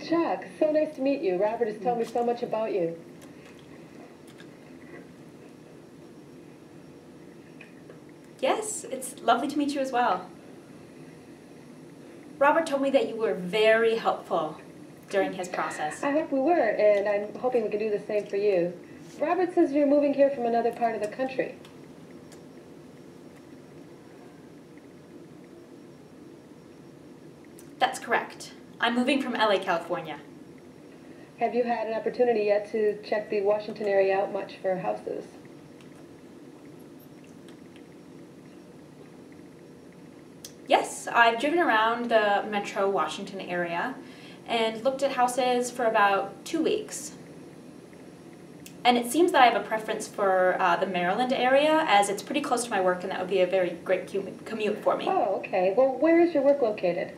Chuck, so nice to meet you. Robert has told me so much about you. Yes, it's lovely to meet you as well. Robert told me that you were very helpful during his process. I hope we were, and I'm hoping we can do the same for you. Robert says you're moving here from another part of the country. That's correct. I'm moving from LA, California. Have you had an opportunity yet to check the Washington area out much for houses? Yes, I've driven around the metro Washington area and looked at houses for about 2 weeks. And it seems that I have a preference for the Maryland area, as it's pretty close to my work and that would be a very great commute for me. Oh, okay. Well, where is your work located?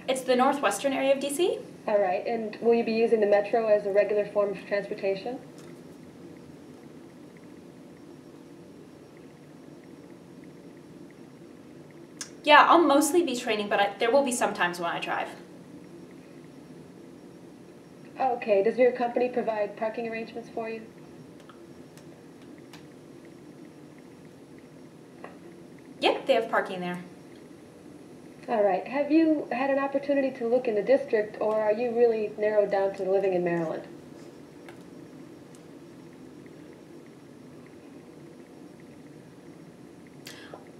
It's the northwestern area of DC. All right, and will you be using the metro as a regular form of transportation? Yeah, I'll mostly be training, but there will be some times when I drive. Okay, does your company provide parking arrangements for you? Yep, they have parking there. All right, have you had an opportunity to look in the district, or are you really narrowed down to living in Maryland?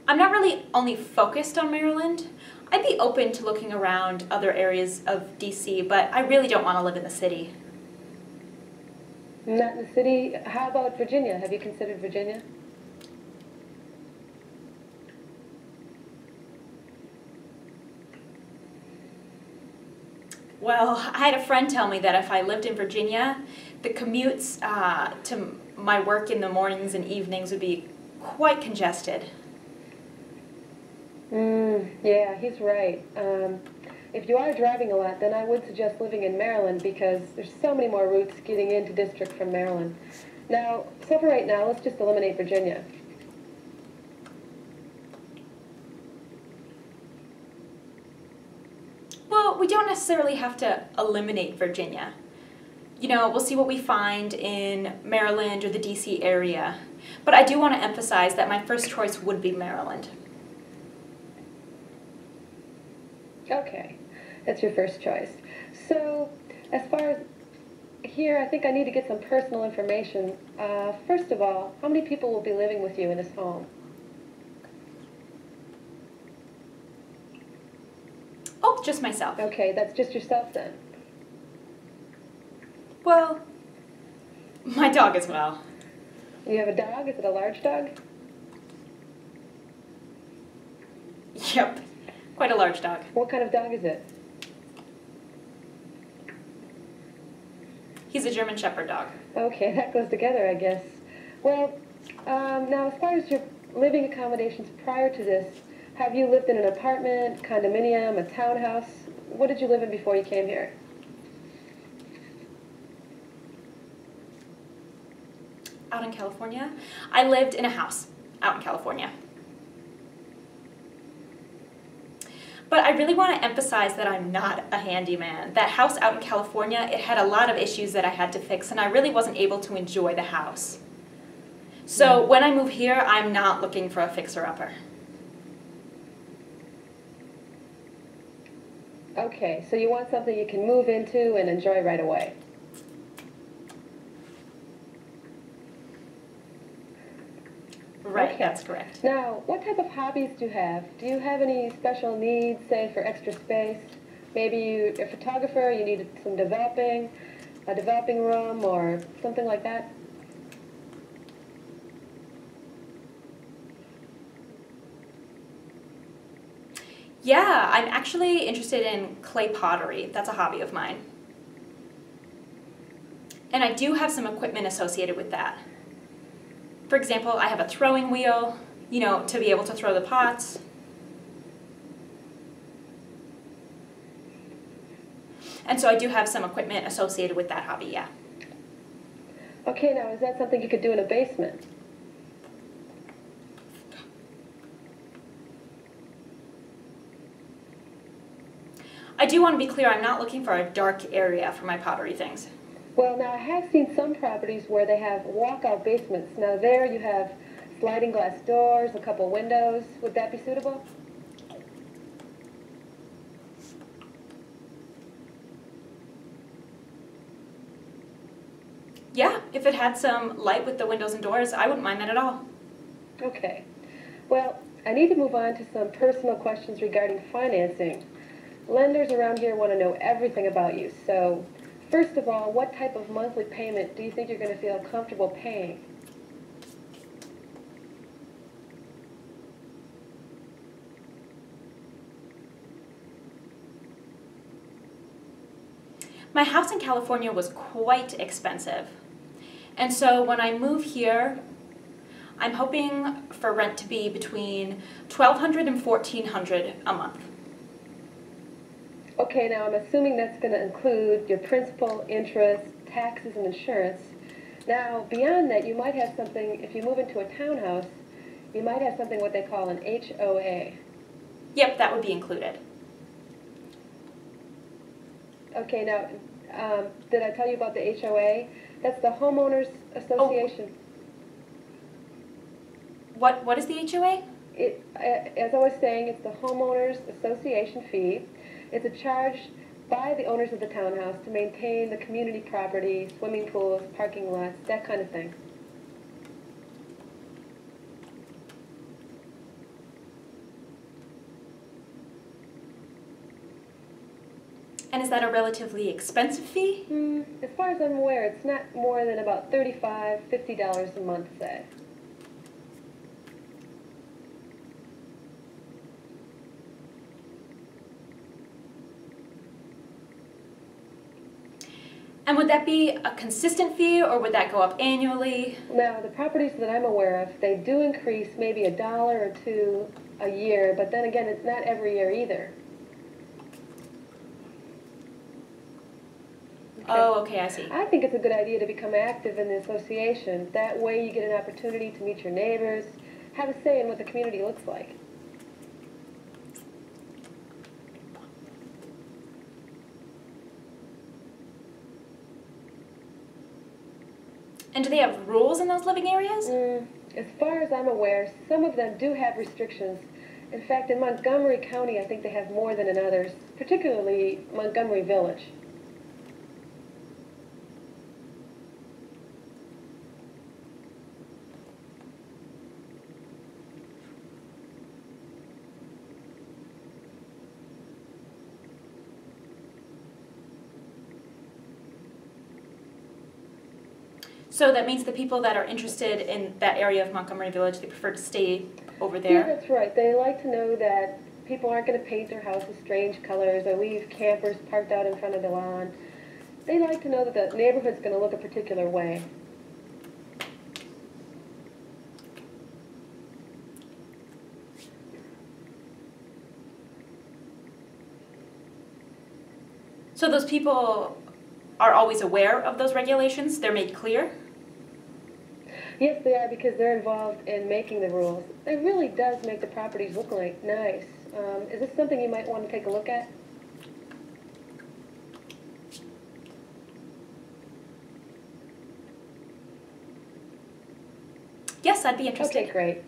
I'm not really only focused on Maryland. I'd be open to looking around other areas of DC, but I really don't want to live in the city. Not in the city? How about Virginia? Have you considered Virginia? Well, I had a friend tell me that if I lived in Virginia, the commutes to my work in the mornings and evenings would be quite congested. Yeah, he's right. If you are driving a lot, then I would suggest living in Maryland because there's so many more routes getting into district from Maryland. Now, so for right now, let's just eliminate Virginia. Well, we don't necessarily have to eliminate Virginia. You know, we'll see what we find in Maryland or the DC area. But I do want to emphasize that my first choice would be Maryland. Okay, that's your first choice. So, as far as here, I think I need to get some personal information. First of all, how many people will be living with you in this home? Oh, just myself. Okay, that's just yourself then. Well, my dog as well. You have a dog? Is it a large dog? Yep, quite a large dog. What kind of dog is it? He's a German Shepherd dog. Okay, that goes together, I guess. Well, now as far as your living accommodations prior to this, have you lived in an apartment, condominium, a townhouse? What did you live in before you came here? Out in California? I lived in a house out in California. But I really want to emphasize that I'm not a handyman. That house out in California, it had a lot of issues that I had to fix, and I really wasn't able to enjoy the house. So when I move here, I'm not looking for a fixer-upper. Okay, so you want something you can move into and enjoy right away. Right, Okay. that's correct. Now, what type of hobbies do you have? Do you have any special needs, say, for extra space? Maybe you're a photographer, you need some developing, a developing room, or something like that? Yeah, I'm actually interested in clay pottery. That's a hobby of mine. And I do have some equipment associated with that. For example, I have a throwing wheel, you know, to be able to throw the pots. And so I do have some equipment associated with that hobby, yeah. Okay, now, is that something you could do in a basement? I do want to be clear, I'm not looking for a dark area for my pottery things. Well, now I have seen some properties where they have walkout basements. Now there you have sliding glass doors, a couple windows. Would that be suitable? Yeah, if it had some light with the windows and doors, I wouldn't mind that at all. Okay. Well, I need to move on to some personal questions regarding financing. Lenders around here want to know everything about you. So, first of all, what type of monthly payment do you think you're going to feel comfortable paying? My house in California was quite expensive. And so when I move here, I'm hoping for rent to be between $1,200 and $1,400 a month. Okay, now I'm assuming that's going to include your principal, interest, taxes, and insurance. Now, beyond that, you might have something, if you move into a townhouse, you might have something what they call an HOA. Yep, that would be included. Okay, now, did I tell you about the HOA? That's the Homeowners Association. What is the HOA? As I was saying, it's the Homeowners Association fee. It's a charge by the owners of the townhouse to maintain the community property, swimming pools, parking lots, that kind of thing. And is that a relatively expensive fee? As far as I'm aware, it's not more than about $35, $50 a month, say. And would that be a consistent fee, or would that go up annually? Now, the properties that I'm aware of, they do increase maybe $1 or $2 a year, but then again, it's not every year either. Oh, okay, I see. I think it's a good idea to become active in the association. That way you get an opportunity to meet your neighbors, have a say in what the community looks like. And do they have rules in those living areas? As far as I'm aware, some of them do have restrictions. In fact, in Montgomery County, I think they have more than in others, particularly Montgomery Village. So that means the people that are interested in that area of Montgomery Village, they prefer to stay over there? Yeah, that's right. They like to know that people aren't going to paint their houses strange colors or leave campers parked out in front of the lawn. They like to know that the neighborhood's going to look a particular way. So those people are always aware of those regulations? They're made clear? Yes, they are, because they're involved in making the rules. It really does make the properties look like nice. Is this something you might want to take a look at? Yes, I'd be interested. Okay, great.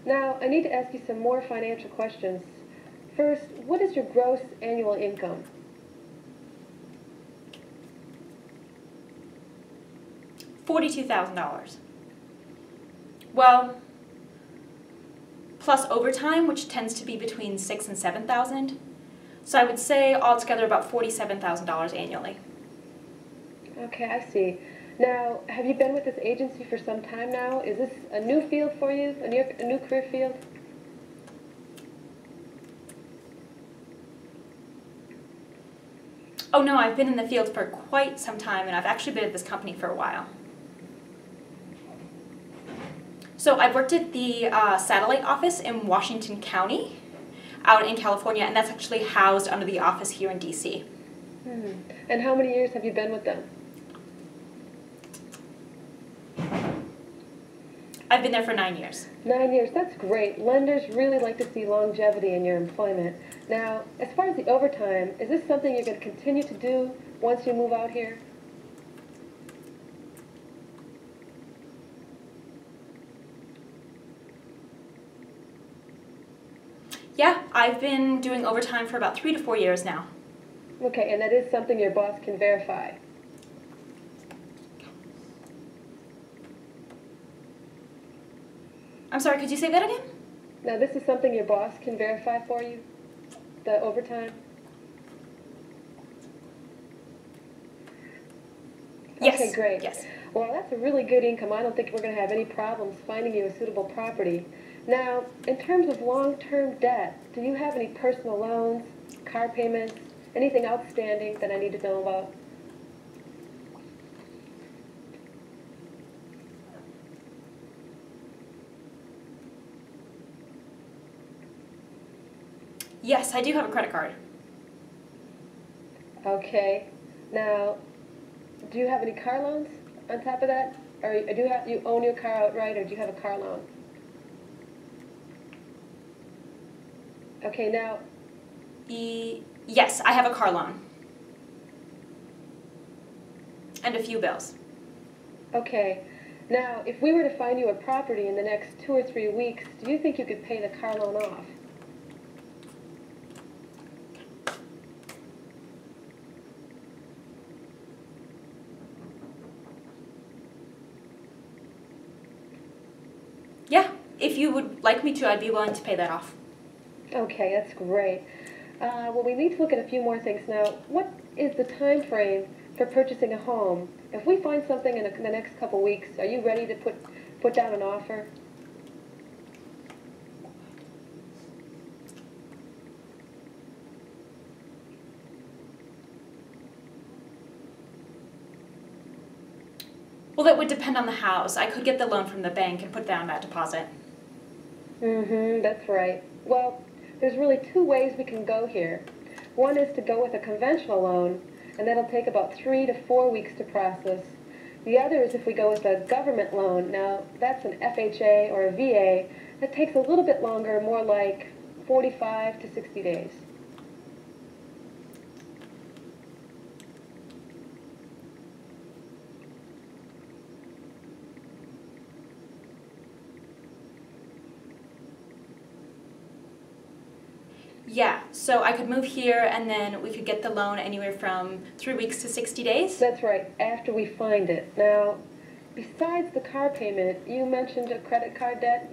Now, I need to ask you some more financial questions. First, what is your gross annual income? $42,000. Well, plus overtime, which tends to be between $6,000 and $7,000. So I would say altogether about $47,000 annually. Okay, I see. Now, have you been with this agency for some time now? Is this a new field for you, a new career field? Oh no, I've been in the field for quite some time, and I've actually been at this company for a while. So I've worked at the satellite office in Washington County, out in California, and that's actually housed under the office here in DC. And how many years have you been with them? I've been there for 9 years. 9 years, that's great. Lenders really like to see longevity in your employment. Now, as far as the overtime, is this something you're going to continue to do once you move out here? Yeah, I've been doing overtime for about 3 to 4 years now. Okay, and that is something your boss can verify. I'm sorry, could you say that again? Now, this is something your boss can verify for you? The overtime? Yes. Okay, great. Yes. Well, that's a really good income. I don't think we're going to have any problems finding you a suitable property. Now, in terms of long-term debt, do you have any personal loans, car payments, anything outstanding that I need to know about? Yes, I do have a credit card. Okay. Now, do you have any car loans on top of that? Or you own your car outright, or do you have a car loan? Okay, now, Yes, I have a car loan. And a few bills. okay. Now, if we were to find you a property in the next 2 or 3 weeks, do you think you could pay the car loan off? Yeah, if you would like me to, I'd be willing to pay that off. Okay, that's great. Well, we need to look at a few more things now. What is the time frame for purchasing a home? If we find something in the next couple weeks, are you ready to put down an offer? Well, that would depend on the house. I could get the loan from the bank and put down that deposit. Mm-hmm, that's right. Well, there's really two ways we can go here. One is to go with a conventional loan, and that'll take about 3 to 4 weeks to process. The other is if we go with a government loan. Now, that's an FHA or a VA. That takes a little bit longer, more like 45 to 60 days. Yeah, so I could move here and then we could get the loan anywhere from 3 weeks to 60 days. That's right, after we find it. Now, besides the car payment, you mentioned a credit card debt.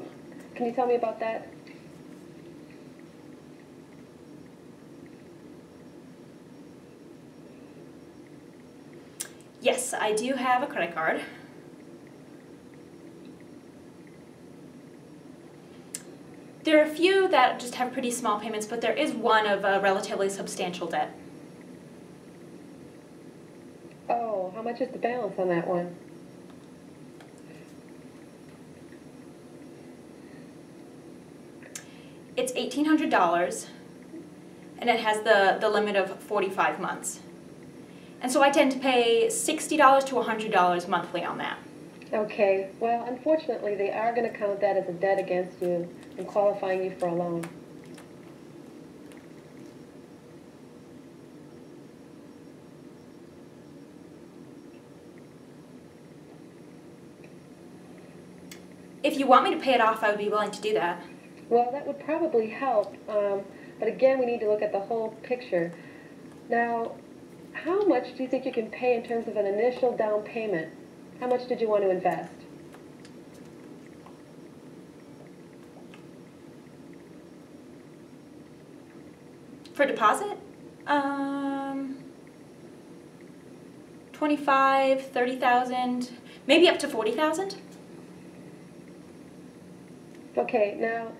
Can you tell me about that? Yes, I do have a credit card. There are a few that just have pretty small payments, but there is one of a relatively substantial debt. Oh, how much is the balance on that one? It's $1,800, and it has the limit of 45 months. And so I tend to pay $60 to $100 monthly on that. Okay, well, unfortunately, they are going to count that as a debt against you and qualifying you for a loan. If you want me to pay it off, I would be willing to do that. Well, that would probably help, but again, we need to look at the whole picture. Now, how much do you think you can pay in terms of an initial down payment? How much did you want to invest? For deposit? 25, 30,000, maybe up to 40,000. Okay, now,